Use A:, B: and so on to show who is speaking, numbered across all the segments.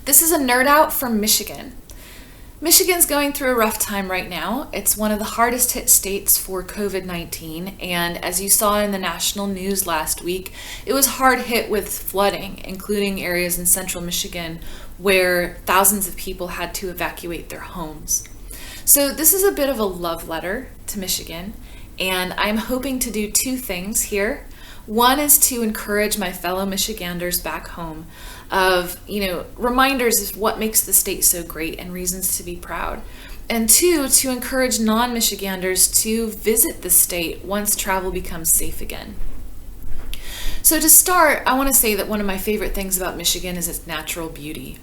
A: This is a nerd out from Michigan. Michigan's going through a rough time right now. It's one of the hardest hit states for COVID-19, and as you saw in the national news last week, it was hard hit with flooding, including areas in central Michigan where thousands of people had to evacuate their homes. So this is a bit of a love letter to Michigan, and I'm hoping to do two things here. One is to encourage my fellow Michiganders back home of, reminders of what makes the state so great and reasons to be proud. And two, to encourage non-Michiganders to visit the state once travel becomes safe again. So to start, I want to say that one of my favorite things about Michigan is its natural beauty.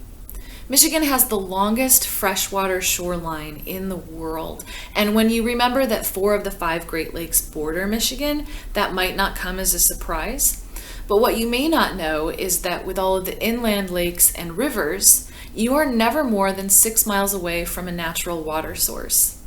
A: Michigan has the longest freshwater shoreline in the world. And when you remember that 4 of the 5 Great Lakes border Michigan, that might not come as a surprise. But what you may not know is that with all of the inland lakes and rivers, you are never more than 6 miles away from a natural water source.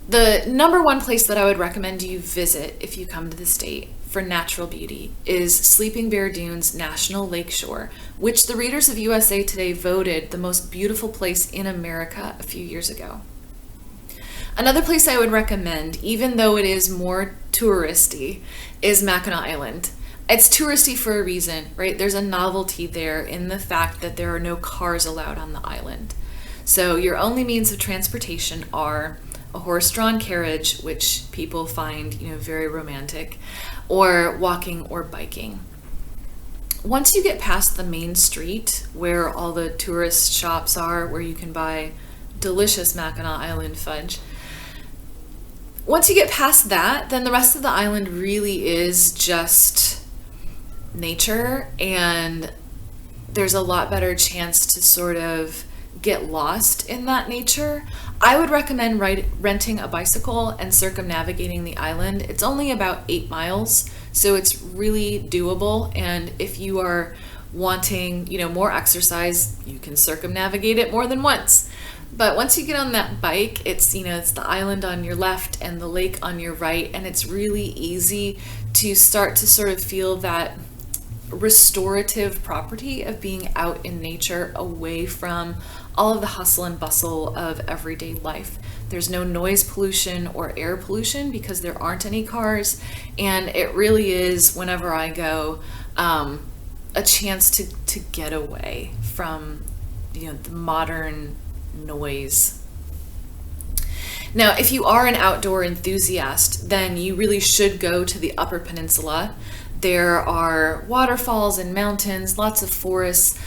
A: The number one place that I would recommend you visit if you come to the state for natural beauty is Sleeping Bear Dunes National Lakeshore, which the readers of USA Today voted the most beautiful place in America a few years ago. Another place I would recommend, even though it is more touristy, is Mackinac Island. It's touristy for a reason, right? There's a novelty there in the fact that there are no cars allowed on the island. So your only means of transportation are a horse-drawn carriage, which people find, very romantic, or walking or biking. Once you get past the main street where all the tourist shops are, where you can buy delicious Mackinac Island fudge, once you get past that, then the rest of the island really is just nature, and there's a lot better chance to sort of get lost in that nature. I would recommend renting a bicycle and circumnavigating the island. It's only about 8 miles, so it's really doable, and if you are wanting, more exercise, you can circumnavigate it more than once. But once you get on that bike, it's the island on your left and the lake on your right, and it's really easy to start to sort of feel that restorative property of being out in nature, away from all of the hustle and bustle of everyday life. There's no noise pollution or air pollution because there aren't any cars, and it really is, whenever I go, a chance to get away from the modern noise. Now, if you are an outdoor enthusiast, then you really should go to the Upper Peninsula. There are waterfalls and mountains, lots of forests,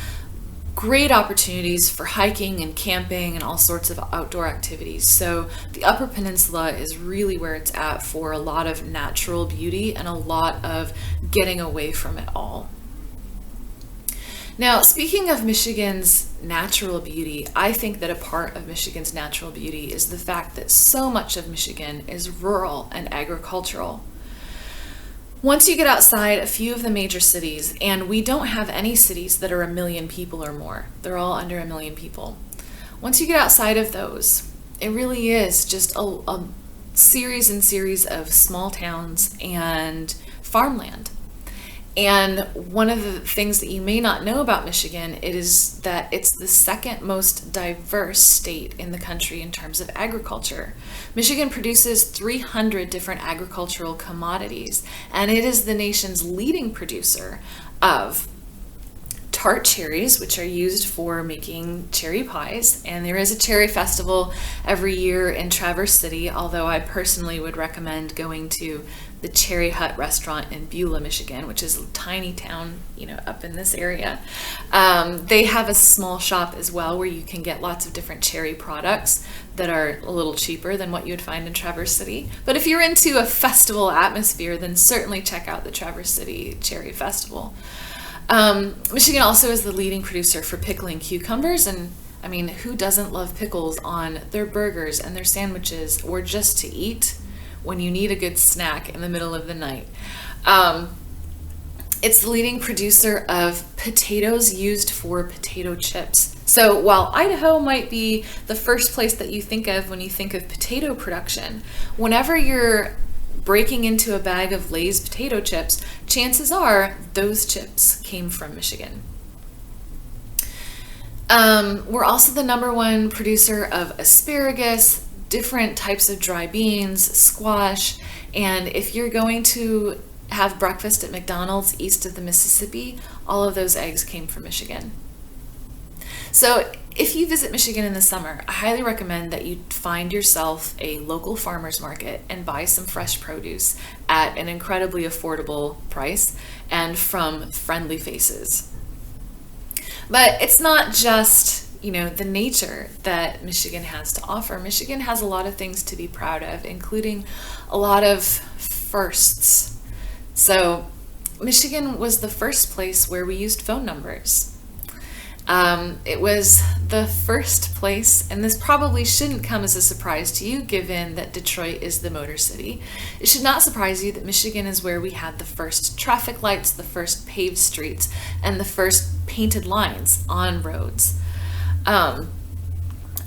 A: great opportunities for hiking and camping and all sorts of outdoor activities. So the Upper Peninsula is really where it's at for a lot of natural beauty and a lot of getting away from it all. Now, speaking of Michigan's natural beauty, I think that a part of Michigan's natural beauty is the fact that so much of Michigan is rural and agricultural. Once you get outside a few of the major cities, and we don't have any cities that are 1 million people or more, they're all under 1 million people. Once you get outside of those, it really is just a series and series of small towns and farmland. And one of the things that you may not know about Michigan is that it's the second most diverse state in the country in terms of agriculture. Michigan produces 300 different agricultural commodities, and it is the nation's leading producer of tart cherries, which are used for making cherry pies. And there is a cherry festival every year in Traverse City, although I personally would recommend going to the Cherry Hut restaurant in Beulah, Michigan, which is a tiny town, up in this area. They have a small shop as well where you can get lots of different cherry products that are a little cheaper than what you would find in Traverse City. But if you're into a festival atmosphere, then certainly check out the Traverse City Cherry Festival. Michigan also is the leading producer for pickling cucumbers, and who doesn't love pickles on their burgers and their sandwiches, or just to eat when you need a good snack in the middle of the night? It's the leading producer of potatoes used for potato chips. So while Idaho might be the first place that you think of when you think of potato production, whenever you're breaking into a bag of Lay's potato chips, chances are those chips came from Michigan. We're also the number one producer of asparagus, different types of dry beans, squash, and if you're going to have breakfast at McDonald's east of the Mississippi, all of those eggs came from Michigan. So if you visit Michigan in the summer, I highly recommend that you find yourself a local farmer's market and buy some fresh produce at an incredibly affordable price and from friendly faces. But it's not just, the nature that Michigan has to offer. Michigan has a lot of things to be proud of, including a lot of firsts. So Michigan was the first place where we used phone numbers. It was the first place, and this probably shouldn't come as a surprise to you given that Detroit is the Motor City. It should not surprise you that Michigan is where we had the first traffic lights, the first paved streets, and the first painted lines on roads.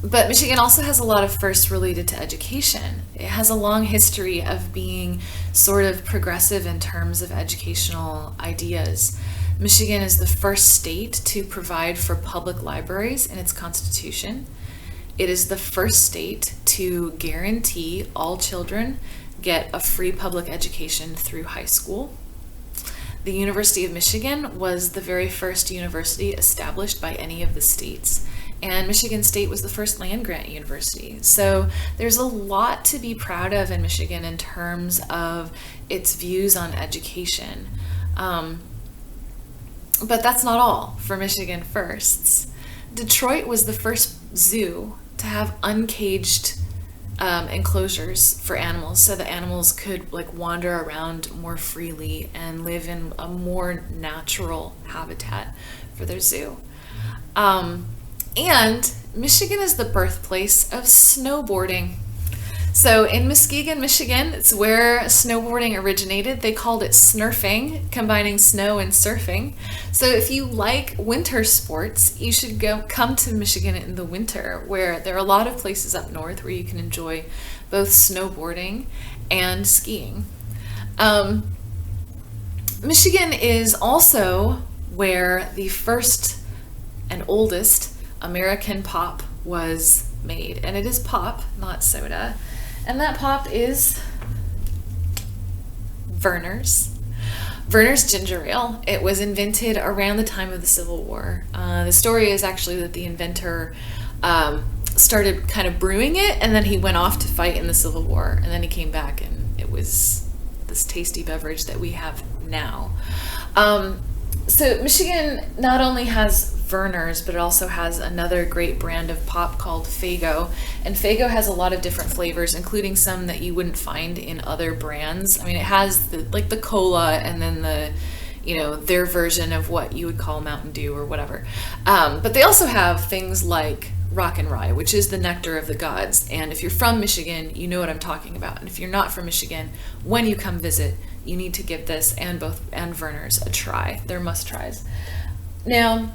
A: But Michigan also has a lot of firsts related to education. It has a long history of being sort of progressive in terms of educational ideas. Michigan is the first state to provide for public libraries in its constitution. It is the first state to guarantee all children get a free public education through high school. The University of Michigan was the very first university established by any of the states, and Michigan State was the first land-grant university. So there's a lot to be proud of in Michigan in terms of its views on education. But that's not all for Michigan firsts. Detroit was the first zoo to have uncaged enclosures for animals, so the animals could wander around more freely and live in a more natural habitat for their zoo. And Michigan is the birthplace of snowboarding. So in Muskegon, Michigan, it's where snowboarding originated. They called it snurfing, combining snow and surfing. So if you like winter sports, you should come to Michigan in the winter, where there are a lot of places up north where you can enjoy both snowboarding and skiing. Michigan is also where the first and oldest American pop was made. And it is pop, not soda. And that pop is Vernors. Vernors Ginger Ale. It was invented around the time of the Civil War. The story is actually that the inventor started kind of brewing it, and then he went off to fight in the Civil War, and then he came back, and it was this tasty beverage that we have now. So Michigan not only has Vernors, but it also has another great brand of pop called Faygo. And Faygo has a lot of different flavors, including some that you wouldn't find in other brands. I mean, it has the cola and then their version of what you would call Mountain Dew or whatever. But they also have things like Rock and Rye, which is the nectar of the gods. And if you're from Michigan, you know what I'm talking about. And if you're not from Michigan, when you come visit, you need to give this and Vernors a try. They're must-tries. Now,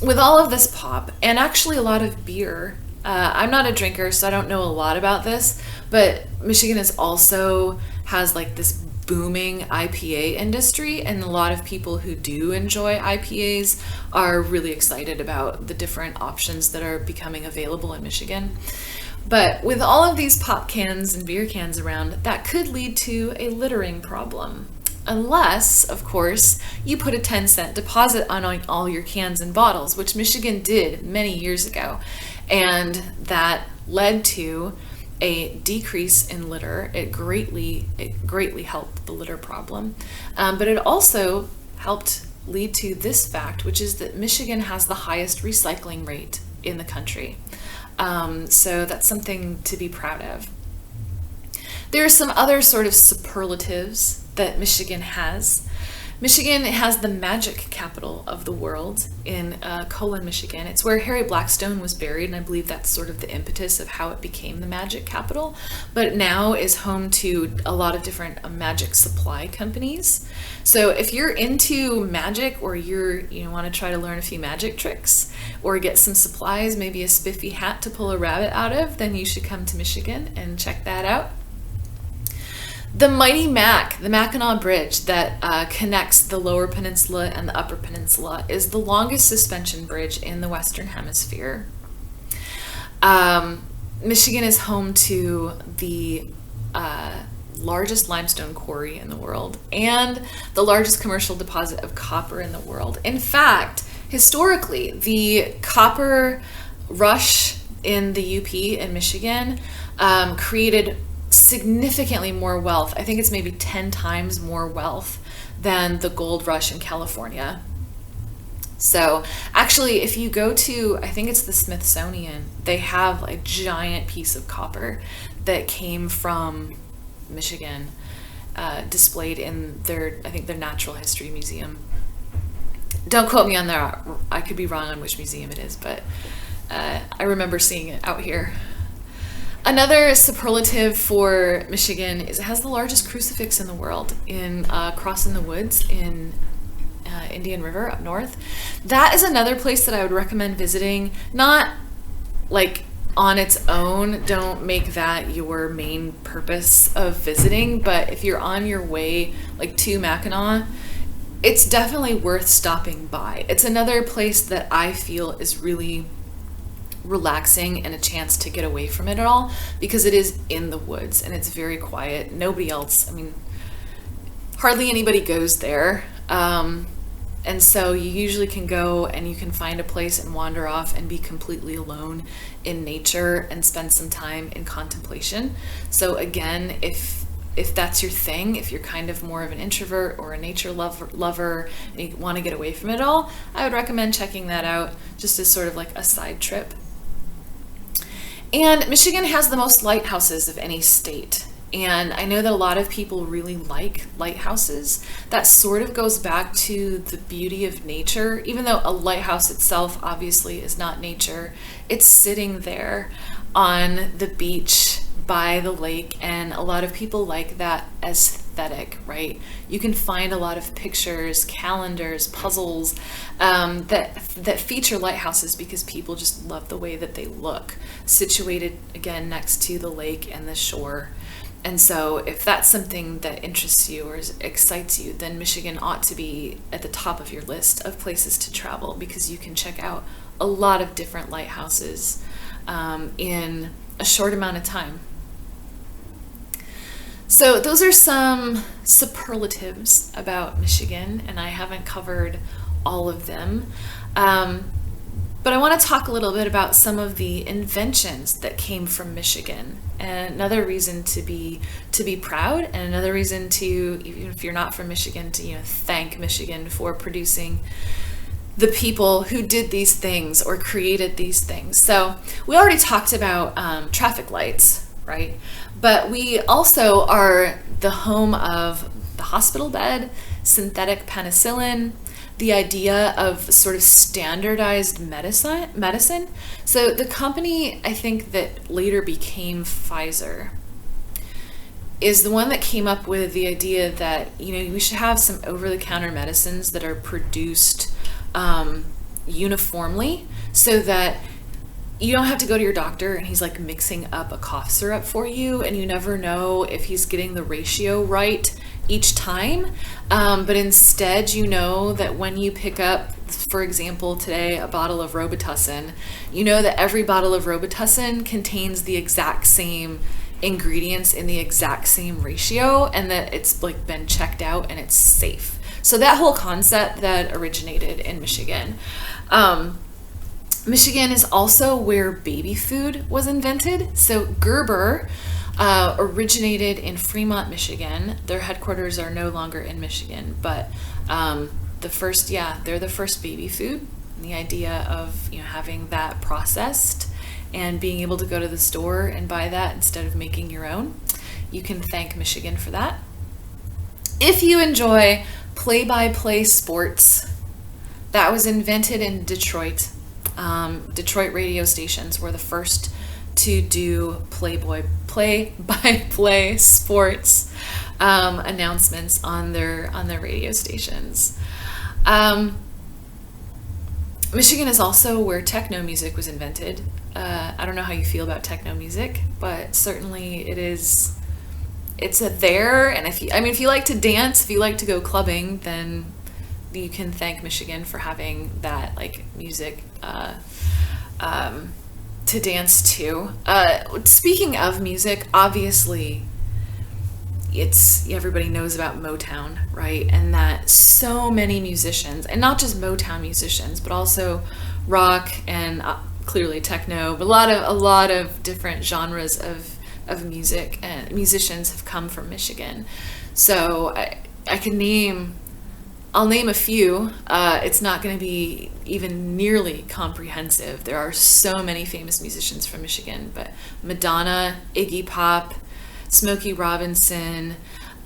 A: with all of this pop, and actually a lot of beer, I'm not a drinker, so I don't know a lot about this, but Michigan has this booming IPA industry, and a lot of people who do enjoy IPAs are really excited about the different options that are becoming available in Michigan. But with all of these pop cans and beer cans around, that could lead to a littering problem. Unless, of course, you put a 10-cent deposit on all your cans and bottles, which Michigan did many years ago. And that led to a decrease in litter. It greatly helped the litter problem. But it also helped lead to this fact, which is that Michigan has the highest recycling rate in the country. So that's something to be proud of. There are some other sort of superlatives that Michigan has. Michigan has the magic capital of the world in Colon, Michigan. It's where Harry Blackstone was buried, and I believe that's sort of the impetus of how it became the magic capital. But it now is home to a lot of different magic supply companies. So if you're into magic, or you want to try to learn a few magic tricks, or get some supplies, maybe a spiffy hat to pull a rabbit out of, then you should come to Michigan and check that out. The Mighty Mac, the Mackinac Bridge that connects the Lower Peninsula and the Upper Peninsula, is the longest suspension bridge in the Western Hemisphere. Michigan is home to the largest limestone quarry in the world and the largest commercial deposit of copper in the world. In fact, historically, the copper rush in the UP in Michigan created significantly more wealth. I think it's maybe 10 times more wealth than the gold rush in California. So actually, if you go to, I think it's the Smithsonian, they have a giant piece of copper that came from Michigan, displayed in I think their Natural History Museum. Don't quote me on that. I could be wrong on which museum it is, but I remember seeing it out here. Another superlative for Michigan is it has the largest crucifix in the world in Cross in the Woods in Indian River up north. That is another place that I would recommend visiting. Not like on its own, don't make that your main purpose of visiting, but if you're on your way like to Mackinac, it's definitely worth stopping by. It's another place that I feel is really relaxing and a chance to get away from it all, because it is in the woods and it's very quiet. Nobody else, I mean, hardly anybody goes there. And so you usually can go and you can find a place and wander off and be completely alone in nature and spend some time in contemplation. So again, if that's your thing, if you're kind of more of an introvert or a nature lover and you want to get away from it all, I would recommend checking that out just as sort of like a side trip. And Michigan has the most lighthouses of any state. And I know that a lot of people really like lighthouses. That sort of goes back to the beauty of nature. Even though a lighthouse itself obviously is not nature, it's sitting there on the beach by the lake, and a lot of people like that aesthetic, right? You can find a lot of pictures, calendars, puzzles that feature lighthouses because people just love the way that they look, situated again next to the lake and the shore. And so if that's something that interests you or excites you, then Michigan ought to be at the top of your list of places to travel, because you can check out a lot of different lighthouses in a short amount of time. So those are some superlatives about Michigan, and I haven't covered all of them. But I want to talk a little bit about some of the inventions that came from Michigan, and another reason to be proud, and another reason to, even if you're not from Michigan, to thank Michigan for producing the people who did these things or created these things. So we already talked about traffic lights, right? But we also are the home of the hospital bed, synthetic penicillin, the idea of sort of standardized medicine. So the company, I think, that later became Pfizer is the one that came up with the idea that, we should have some over-the-counter medicines that are produced uniformly, so that you don't have to go to your doctor and he's like mixing up a cough syrup for you, and you never know if he's getting the ratio right each time. But instead, that when you pick up, for example, today, a bottle of Robitussin, that every bottle of Robitussin contains the exact same ingredients in the exact same ratio, and that it's like been checked out and it's safe. So that whole concept that originated in Michigan. Michigan is also where baby food was invented. So Gerber originated in Fremont, Michigan. Their headquarters are no longer in Michigan, but they're the first baby food. And the idea of having that processed and being able to go to the store and buy that instead of making your own. You can thank Michigan for that. If you enjoy play-by-play sports, that was invented in Detroit. Detroit radio stations were the first to do play-by-play sports announcements on their radio stations. Michigan is also where techno music was invented. I don't know how you feel about techno music, but certainly it is it's there. And if you like to dance, if you like to go clubbing, then you can thank Michigan for having that like music to dance to. Speaking of music, obviously everybody knows about Motown, right? And that so many musicians, and not just Motown musicians, but also rock and clearly techno, but a lot of different genres of music and musicians have come from Michigan. So I'll name a few. It's not going to be even nearly comprehensive. There are so many famous musicians from Michigan, but Madonna, Iggy Pop, Smokey Robinson,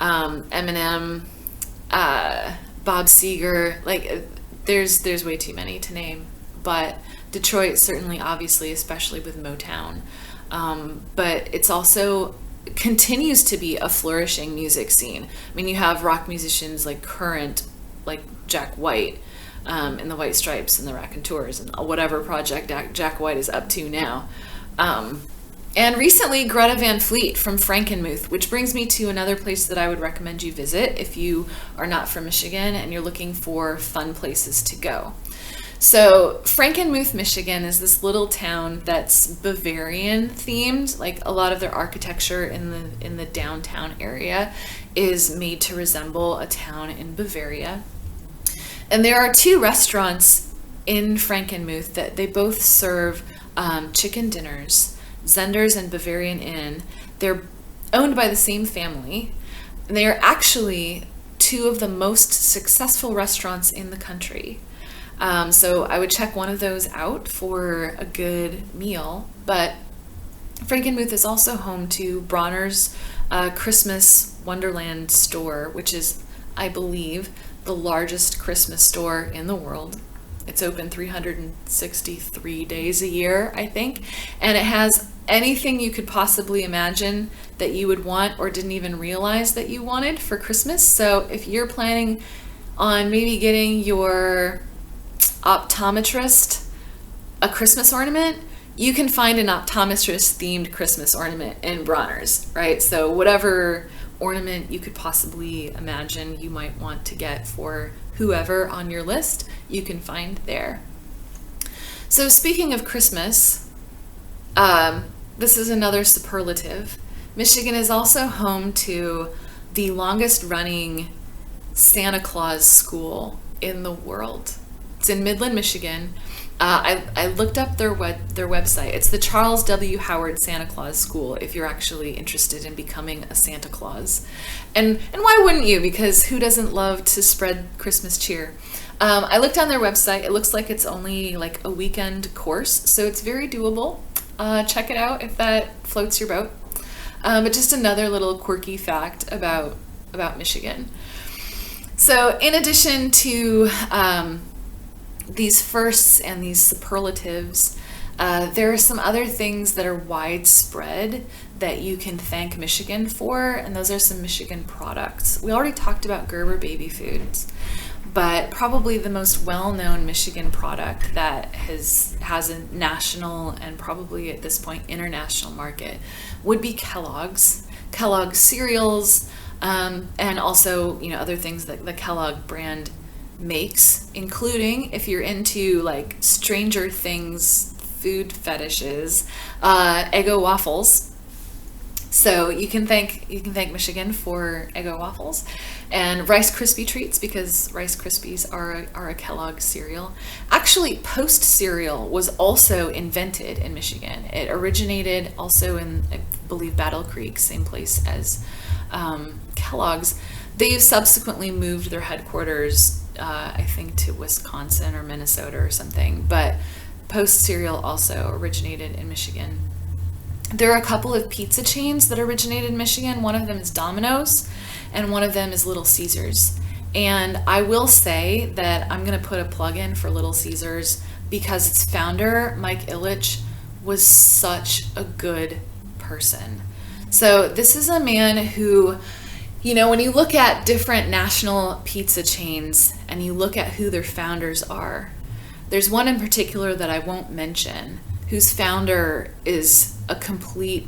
A: Eminem, Bob Seger. Like, there's way too many to name. But Detroit certainly, obviously, especially with Motown. But it's also continues to be a flourishing music scene. I mean, you have rock musicians like Jack White, and the White Stripes and the Raconteurs and whatever project Jack White is up to now. And recently, Greta Van Fleet from Frankenmuth, which brings me to another place that I would recommend you visit if you are not from Michigan and you're looking for fun places to go. So Frankenmuth, Michigan is this little town that's Bavarian themed. Like, a lot of their architecture in the downtown area is made to resemble a town in Bavaria. And there are two restaurants in Frankenmuth that they both serve chicken dinners, Zender's and Bavarian Inn. They're owned by the same family, and they are actually two of the most successful restaurants in the country. So I would check one of those out for a good meal. But Frankenmuth is also home to Bronner's Christmas Wonderland store, which is, I believe, the largest Christmas store in the world. It's open 363 days a year, I think, and it has anything you could possibly imagine that you would want or didn't even realize that you wanted for Christmas. So if you're planning on maybe getting your optometrist a Christmas ornament, you can find an optometrist themed Christmas ornament in Bronner's, right? So whatever ornament you could possibly imagine you might want to get for whoever on your list, you can find there. So speaking of Christmas, this is another superlative. Michigan is also home to the longest running Santa Claus school in the world. It's in Midland, Michigan. I looked up their website. It's the Charles W. Howard Santa Claus School if you're actually interested in becoming a Santa Claus. And why wouldn't you? Because who doesn't love to spread Christmas cheer? I looked on their website. It looks like it's only like a weekend course, so it's very doable. Check it out if that floats your boat. But just another little quirky fact about Michigan. So in addition to these firsts and these superlatives, there are some other things that are widespread that you can thank Michigan for, and those are some Michigan products. We already talked about Gerber baby foods, but probably the most well-known Michigan product that has a national and probably at this point international market would be Kellogg's cereals, and also other things that the Kellogg brand makes, including, if you're into like Stranger Things food fetishes, Eggo waffles. So you can thank Michigan for Eggo waffles, and Rice Krispie treats, because Rice Krispies are a Kellogg cereal. Actually, Post cereal was also invented in Michigan. It originated also in, I believe, Battle Creek, same place as Kellogg's. They've subsequently moved their headquarters, I think, to Wisconsin or Minnesota or something, but Post cereal also originated in Michigan. There are a couple of pizza chains that originated in Michigan. One of them is Domino's, and one of them is Little Caesars. And I will say that I'm going to put a plug in for Little Caesars because its founder, Mike Ilitch, was such a good person. So this is a man who, when you look at different national pizza chains and you look at who their founders are, there's one in particular that I won't mention, whose founder is a complete,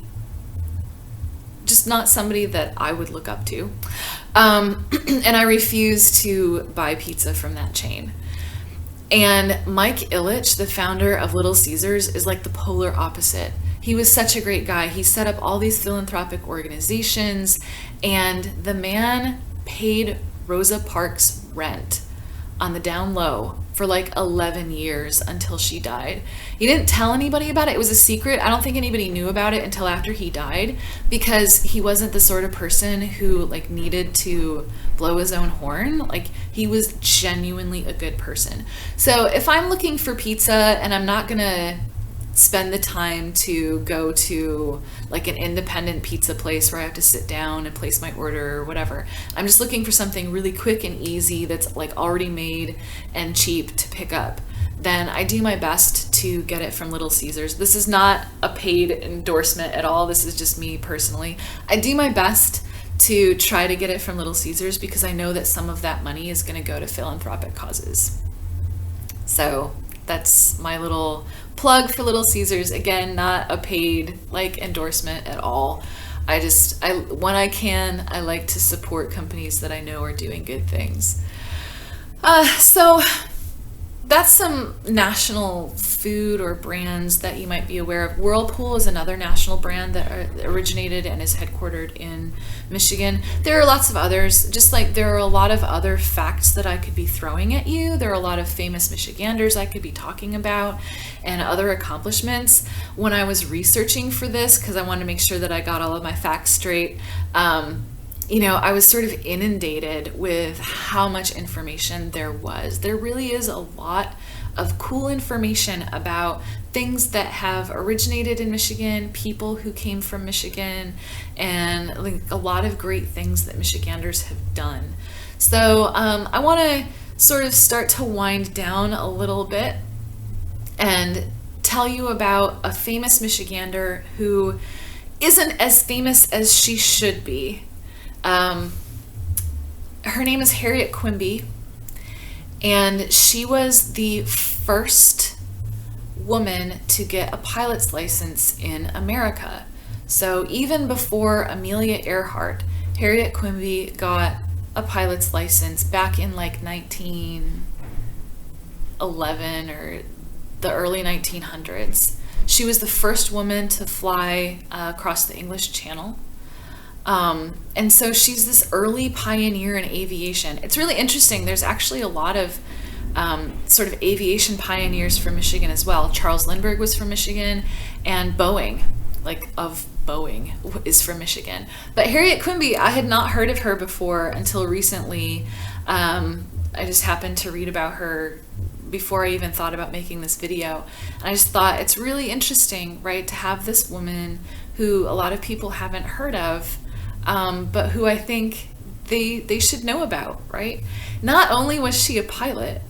A: just not somebody that I would look up to. And I refuse to buy pizza from that chain. And Mike Ilitch, the founder of Little Caesars, is like the polar opposite. He was such a great guy. He set up all these philanthropic organizations, and the man paid Rosa Parks rent on the down low for like 11 years until she died. He didn't tell anybody about it. It was a secret. I don't think anybody knew about it until after he died, because he wasn't the sort of person who like needed to blow his own horn. Like, he was genuinely a good person. So if I'm looking for pizza and I'm not gonna spend the time to go to like an independent pizza place where I have to sit down and place my order or whatever, I'm just looking for something really quick and easy that's like already made and cheap to pick up, then I do my best to get it from Little Caesars. This is not a paid endorsement at all. This is just me personally. I do my best to try to get it from Little Caesars because I know that some of that money is going to go to philanthropic causes. So that's my little plug for Little Caesars. Again, not a paid like endorsement at all. I when I can, I like to support companies that I know are doing good things. So that's some national food or brands that you might be aware of. Whirlpool is another national brand that originated and is headquartered in Michigan. There are lots of others, just like there are a lot of other facts that I could be throwing at you. There are a lot of famous Michiganders I could be talking about and other accomplishments. When I was researching for this, because I wanted to make sure that I got all of my facts straight, I was sort of inundated with how much information there was. There really is a lot of cool information about things that have originated in Michigan, people who came from Michigan, and like a lot of great things that Michiganders have done. So I want to sort of start to wind down a little bit and tell you about a famous Michigander who isn't as famous as she should be. Her name is Harriet Quimby, and she was the first woman to get a pilot's license in America. So even before Amelia Earhart, Harriet Quimby got a pilot's license back in like 1911 or the early 1900s. She was the first woman to fly across the English Channel. And so she's this early pioneer in aviation. It's really interesting. There's actually a lot of sort of aviation pioneers from Michigan as well. Charles Lindbergh was from Michigan, and Boeing, is from Michigan. But Harriet Quimby, I had not heard of her before until recently. I just happened to read about her before I even thought about making this video. And I just thought it's really interesting, right, to have this woman who a lot of people haven't heard of, but who I think they should know about, right? Not only was she a pilot,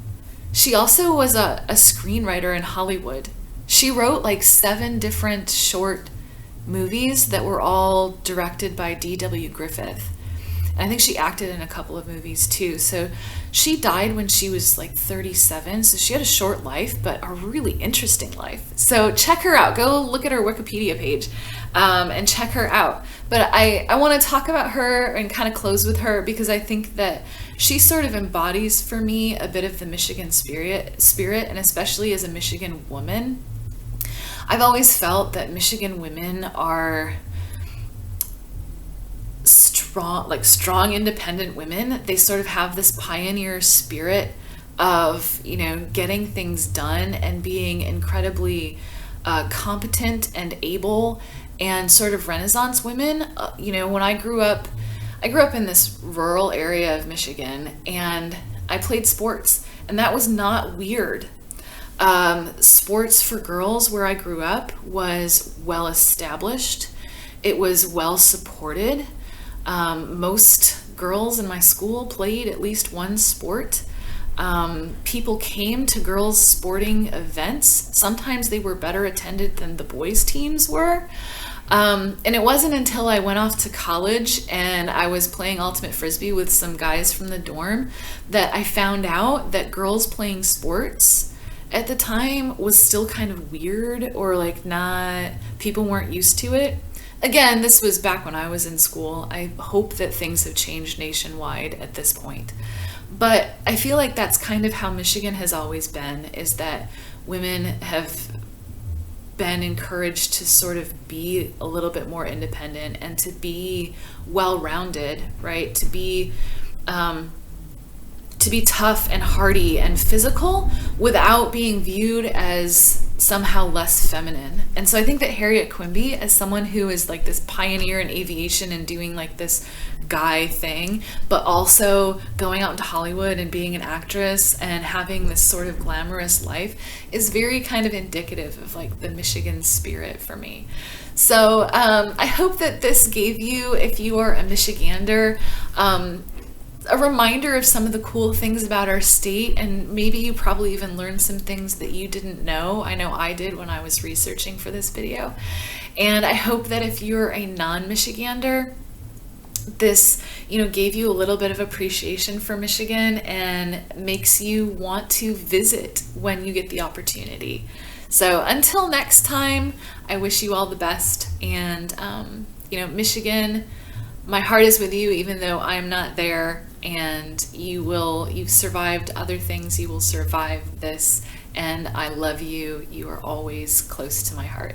A: she also was a screenwriter in Hollywood. She wrote like 7 different short movies that were all directed by D.W. Griffith. And I think she acted in a couple of movies too. So she died when she was like 37. So she had a short life, but a really interesting life. So check her out. Go look at her Wikipedia page and check her out. But I want to talk about her and kind of close with her because I think that she sort of embodies for me a bit of the Michigan spirit, and especially as a Michigan woman. I've always felt that Michigan women are strong independent women. They sort of have this pioneer spirit of getting things done and being incredibly competent and able, and sort of Renaissance women. When I grew up in this rural area of Michigan, and I played sports, and that was not weird. Sports for girls where I grew up was well established. It was well supported. Most girls in my school played at least one sport. People came to girls' sporting events. Sometimes they were better attended than the boys' teams were. And it wasn't until I went off to college and I was playing Ultimate Frisbee with some guys from the dorm that I found out that girls playing sports at the time was still kind of weird, or like not, people weren't used to it. Again, this was back when I was in school. I hope that things have changed nationwide at this point. But I feel like that's kind of how Michigan has always been, is that women have been encouraged to sort of be a little bit more independent and to be well-rounded, right? To be tough and hardy and physical without being viewed as somehow less feminine. And so I think that Harriet Quimby, as someone who is like this pioneer in aviation and doing like this guy thing, but also going out into Hollywood and being an actress and having this sort of glamorous life, is very kind of indicative of like the Michigan spirit for me. So I hope that this gave you, if you are a Michigander, a reminder of some of the cool things about our state, and maybe you probably even learned some things that you didn't know. I know I did when I was researching for this video. And I hope that if you're a non-Michigander, this, gave you a little bit of appreciation for Michigan and makes you want to visit when you get the opportunity. So until next time, I wish you all the best. And, Michigan, my heart is with you, even though I'm not there. And you've survived other things. You will survive this. And I love you. You are always close to my heart.